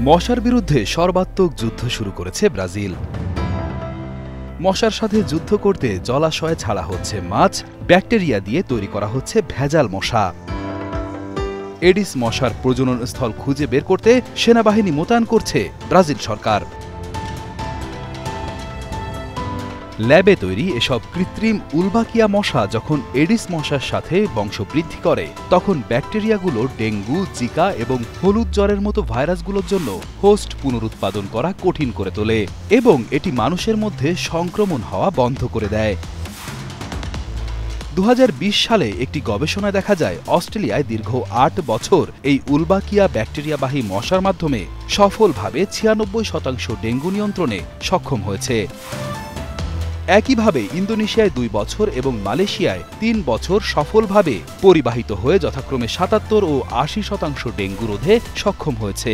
মশার বিরুদ্ধে সর্বাত্মক যুদ্ধ শুরু করেছে ব্রাজিল। মশার সাথে যুদ্ধ করতে জলাশয়ে ছাড়া হচ্ছে মাছ, ব্যাকটেরিয়া দিয়ে তৈরি করা হচ্ছে ভেজাল মশা। এডিস মশার প্রজনন স্থল খুঁজে বের করতে সেনাবাহিনী মোতায়েন করছে ব্রাজিল সরকার। ল্যাবে তৈরি এসব কৃত্রিম উলবাকিয়া মশা যখন এডিস মশার সাথে বংশবৃদ্ধি করে, তখন ব্যাকটেরিয়াগুলো ডেঙ্গু, জিকা এবং হলুদ জ্বরের মতো ভাইরাসগুলোর জন্য হোস্ট পুনরুৎপাদন করা কঠিন করে তোলে এবং এটি মানুষের মধ্যে সংক্রমণ হওয়া বন্ধ করে দেয়। 2020 সালে একটি গবেষণায় দেখা যায় অস্ট্রেলিয়ায় দীর্ঘ 8 বছর এই উলবাকিয়া ব্যাকটেরিয়াবাহী মশার মাধ্যমে সফলভাবে 96% ডেঙ্গু নিয়ন্ত্রণে সক্ষম হয়েছে। একইভাবে ইন্দোনেশিয়ায় 2 বছর এবং মালয়েশিয়ায় 3 বছর সফলভাবে পরিবাহিত হয়ে যথাক্রমে 77 ও 80% ডেঙ্গু রোধে সক্ষম হয়েছে।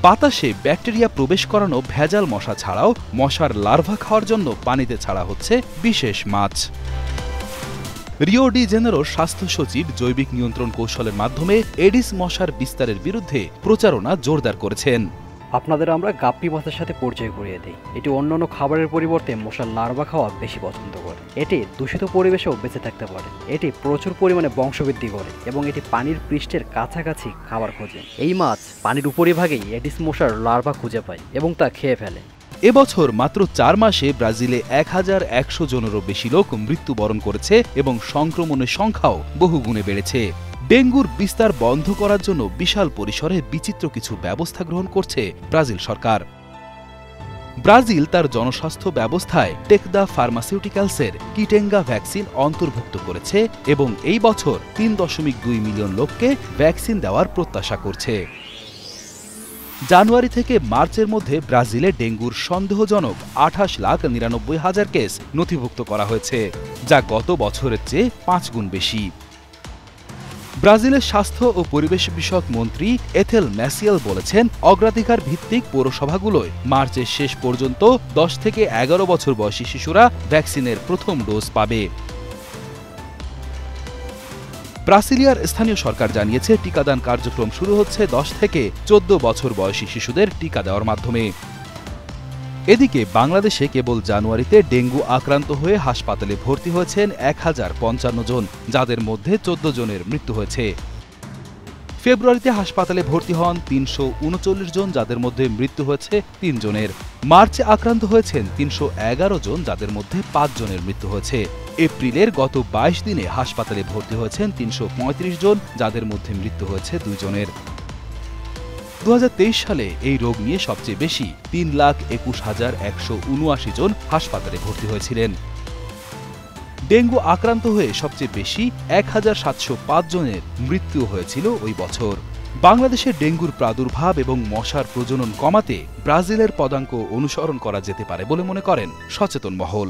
বাতাসে ব্যাকটেরিয়া প্রবেশ করানো ভেজাল মশা ছাড়াও মশার লার্ভা খাওয়ার জন্য পানিতে ছাড়া হচ্ছে বিশেষ মাছ। রিও ডি জেনেরোর স্বাস্থ্য সচিব জৈবিক নিয়ন্ত্রণ কৌশলের মাধ্যমে এডিস মশার বিস্তারের বিরুদ্ধে প্রচারণা জোরদার করেছেন। আপনাদের আমরা গাপ্পি মাছের সাথে পরিচয় করিয়ে দিই। এটি অন্যান্য খাবারের পরিবর্তে মশার লার্ভা খাওয়া বেশি পছন্দ করে। এটি দূষিত পরিবেশেও বেঁচে থাকতে পারে। এটি প্রচুর পরিমাণে বংশবৃদ্ধি করে এবং এটি পানির পৃষ্ঠের কাছাকাছি খাবার খোঁজে। এই মাছ পানির উপরিভাগেই এডিস মশার লার্ভা খুঁজে পায় এবং তা খেয়ে ফেলে। এবছর মাত্র 4 মাসে ব্রাজিলে 1100 জনেরও বেশি লোক মৃত্যুবরণ করেছে এবং সংক্রমণের সংখ্যাও বহুগুণে বেড়েছে। ডেঙ্গুর বিস্তার বন্ধ করার জন্য বিশাল পরিসরে বিচিত্র কিছু ব্যবস্থা গ্রহণ করছে ব্রাজিল সরকার। ব্রাজিল তার জনস্বাস্থ্য ব্যবস্থায় টেকদা ফার্মাসিউটিক্যালসের কিটেঙ্গা ভ্যাকসিন অন্তর্ভুক্ত করেছে এবং এই বছর 3.2 মিলিয়ন লোককে ভ্যাকসিন দেওয়ার প্রত্যাশা করছে। জানুয়ারি থেকে মার্চের মধ্যে ব্রাজিলে ডেঙ্গুর সন্দেহজনক 28,99,000 কেস নথিভুক্ত করা হয়েছে, যা গত বছরের চেয়ে 5 গুণ বেশি। ব্রাজিলের স্বাস্থ্য ও পরিবেশ বিষয়ক মন্ত্রী এথেল ম্যাসিয়েল বলেছেন, অগ্রাধিকার ভিত্তিক পৌরসভাগুলোয় মার্চের শেষ পর্যন্ত 10 থেকে 11 বছর বয়সী শিশুরা ভ্যাকসিনের প্রথম ডোজ পাবে। ব্রাসিলিয়ার স্থানীয় সরকার জানিয়েছে, টিকাদান কার্যক্রম শুরু হচ্ছে 10 থেকে 14 বছর বয়সী শিশুদের টিকা দেওয়ার মাধ্যমে। এদিকে বাংলাদেশে কেবল জানুয়ারিতে ডেঙ্গু আক্রান্ত হয়ে হাসপাতালে ভর্তি হয়েছেন 1055 জন, যাদের মধ্যে 14 জনের মৃত্যু হয়েছে। ফেব্রুয়ারিতে হাসপাতালে ভর্তি হন 339 জন, যাদের মধ্যে মৃত্যু হয়েছে 3 জনের। মার্চে আক্রান্ত হয়েছেন 311 জন, যাদের মধ্যে 5 জনের মৃত্যু হয়েছে। এপ্রিলের গত 22 দিনে হাসপাতালে ভর্তি হয়েছেন 335 জন, যাদের মধ্যে মৃত্যু হয়েছে 2 জনের। 2023 সালে এই রোগ নিয়ে সবচেয়ে বেশি 3,21,179 জন হাসপাতালে ভর্তি হয়েছিলেন। ডেঙ্গু আক্রান্ত হয়ে সবচেয়ে বেশি 1,705 জনের মৃত্যু হয়েছিল ওই বছর। বাংলাদেশে ডেঙ্গুর প্রাদুর্ভাব এবং মশার প্রজনন কমাতে ব্রাজিলের পদাঙ্ক অনুসরণ করা যেতে পারে বলে মনে করেন সচেতন মহল।